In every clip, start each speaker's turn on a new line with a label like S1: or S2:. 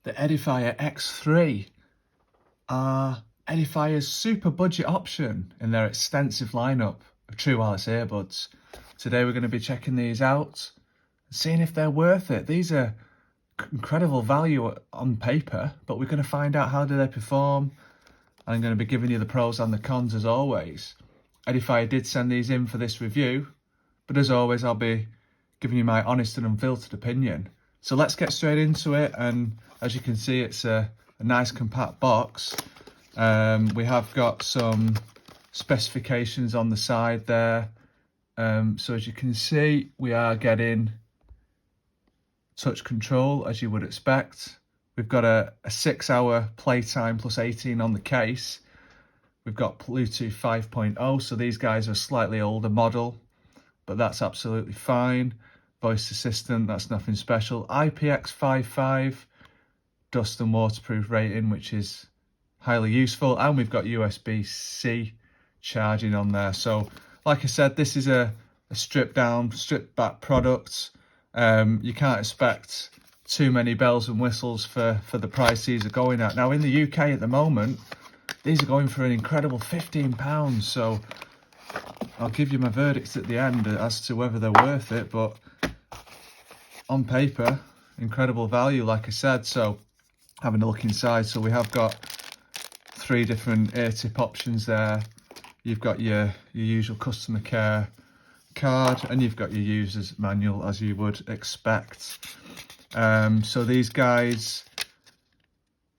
S1: the Edifier X3 are Edifier's super budget option in their extensive lineup of true wireless earbuds. Today we're going to be checking these out and seeing if they're worth it. These are incredible value on paper, but we're going to find out how do they perform. I'm going to be giving you the pros and the cons as always. Edifier did send these in for this review, but as always I'll be giving you my honest and unfiltered opinion. So let's get straight into it, and as you can see it's a nice compact box. We have got some specifications on the side there. So as you can see, we are getting touch control as you would expect. We've got a 6-hour playtime plus 18 on the case. We've got Bluetooth 5.0, so these guys are a slightly older model, but that's absolutely fine. Voice assistant, that's nothing special. IPX55 dust and waterproof rating, which is highly useful, and we've got USB-C charging on there. So like I said, this is a stripped back product. You can't expect too many bells and whistles for the price these are going at. Now in the UK at the moment, these are going for an incredible £15, so I'll give you my verdicts at the end as to whether they're worth it, but on paper, incredible value, like I said. So having a look inside, so we have got 3 different ear tip options there. You've got your usual customer care card, and you've got your user's manual as you would expect. So these guys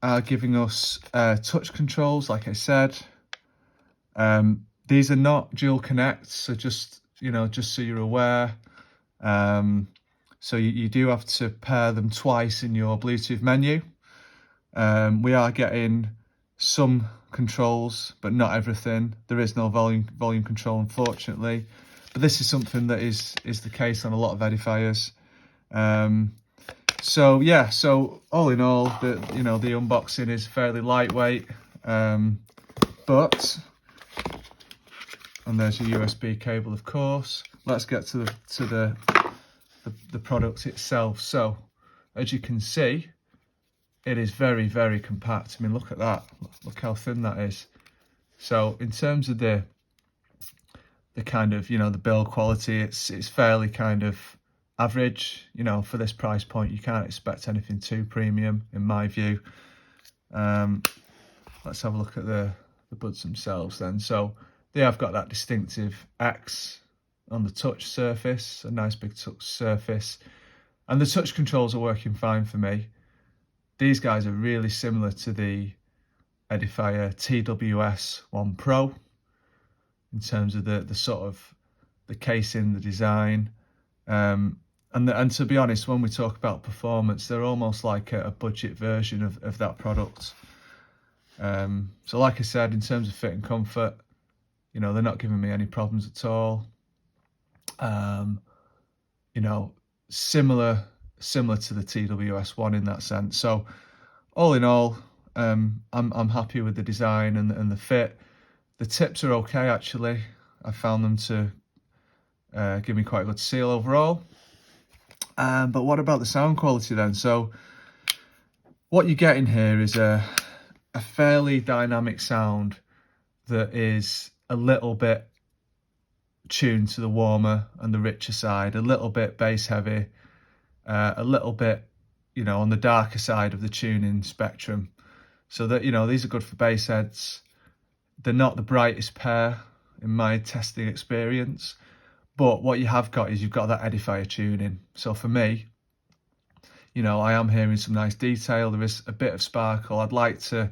S1: are giving us touch controls, like I said. These are not dual connect, so just so you're aware. So you do have to pair them twice in your Bluetooth menu. We are getting some controls, but not everything. There is no volume control, unfortunately. But this is something that is the case on a lot of Edifiers. So yeah, so all in all, the unboxing is fairly lightweight. But and there's your USB cable, of course. Let's get to the product itself. So as you can see, it is very, very compact. I mean, look at that. Look how thin that is. So in terms of the kind of, the build quality, it's fairly kind of average. For this price point, you can't expect anything too premium, in my view. Let's have a look at the buds themselves then. So they have got that distinctive X on the touch surface, a nice big touch surface. And the touch controls are working fine for me. These guys are really similar to the Edifier TWS 1 Pro in terms of the sort of the casing, the design, and to be honest, when we talk about performance, they're almost like a budget version of that product. So like I said, in terms of fit and comfort, they're not giving me any problems at all. Similar to the TWS one in that sense. So all in all, I'm happy with the design and the fit. The tips are okay, actually. I found them to give me quite a good seal overall. But what about the sound quality then? So what you're getting here is a fairly dynamic sound that is a little bit tuned to the warmer and the richer side, a little bit bass heavy, a little bit, on the darker side of the tuning spectrum. So that, these are good for bass heads. They're not the brightest pair in my testing experience, but what you have got is you've got that Edifier tuning. So for me, I am hearing some nice detail. There is a bit of sparkle. I'd like to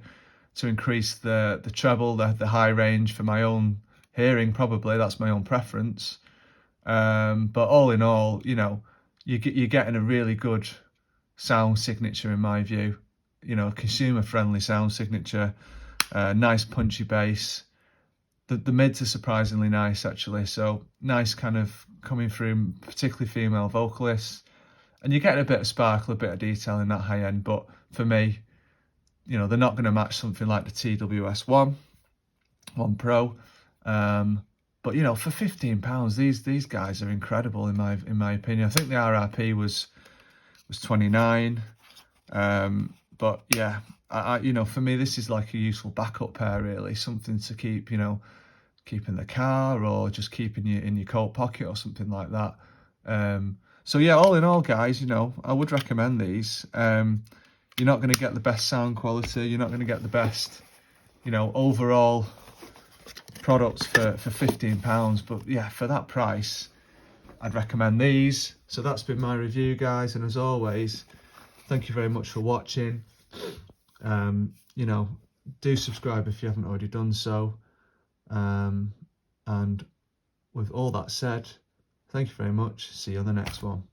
S1: increase the treble, the high range for my own hearing, probably. That's my own preference. But all in all, you're getting a really good sound signature in my view. Consumer-friendly sound signature, nice punchy bass. The mids are surprisingly nice, actually. So nice kind of coming through, particularly female vocalists. And you're getting a bit of sparkle, a bit of detail in that high end. But for me, they're not going to match something like the TWS 1 Pro. But for £15, these guys are incredible in my opinion. I think the RRP was 29. But But yeah, you know, for me, this is like a useful backup pair, really. Something to keep, you know, keep in the car, or just keep in your coat pocket or something like that. So yeah, all in all, guys, you know, I would recommend these. You're not going to get the best sound quality. You're not going to get the best, you know, overall products for £15. But yeah, for that price, I'd recommend these. So that's been my review, guys. And as always, thank you very much for watching. You know, do subscribe if you haven't already done so. And with all that said, thank you very much. See you on the next one.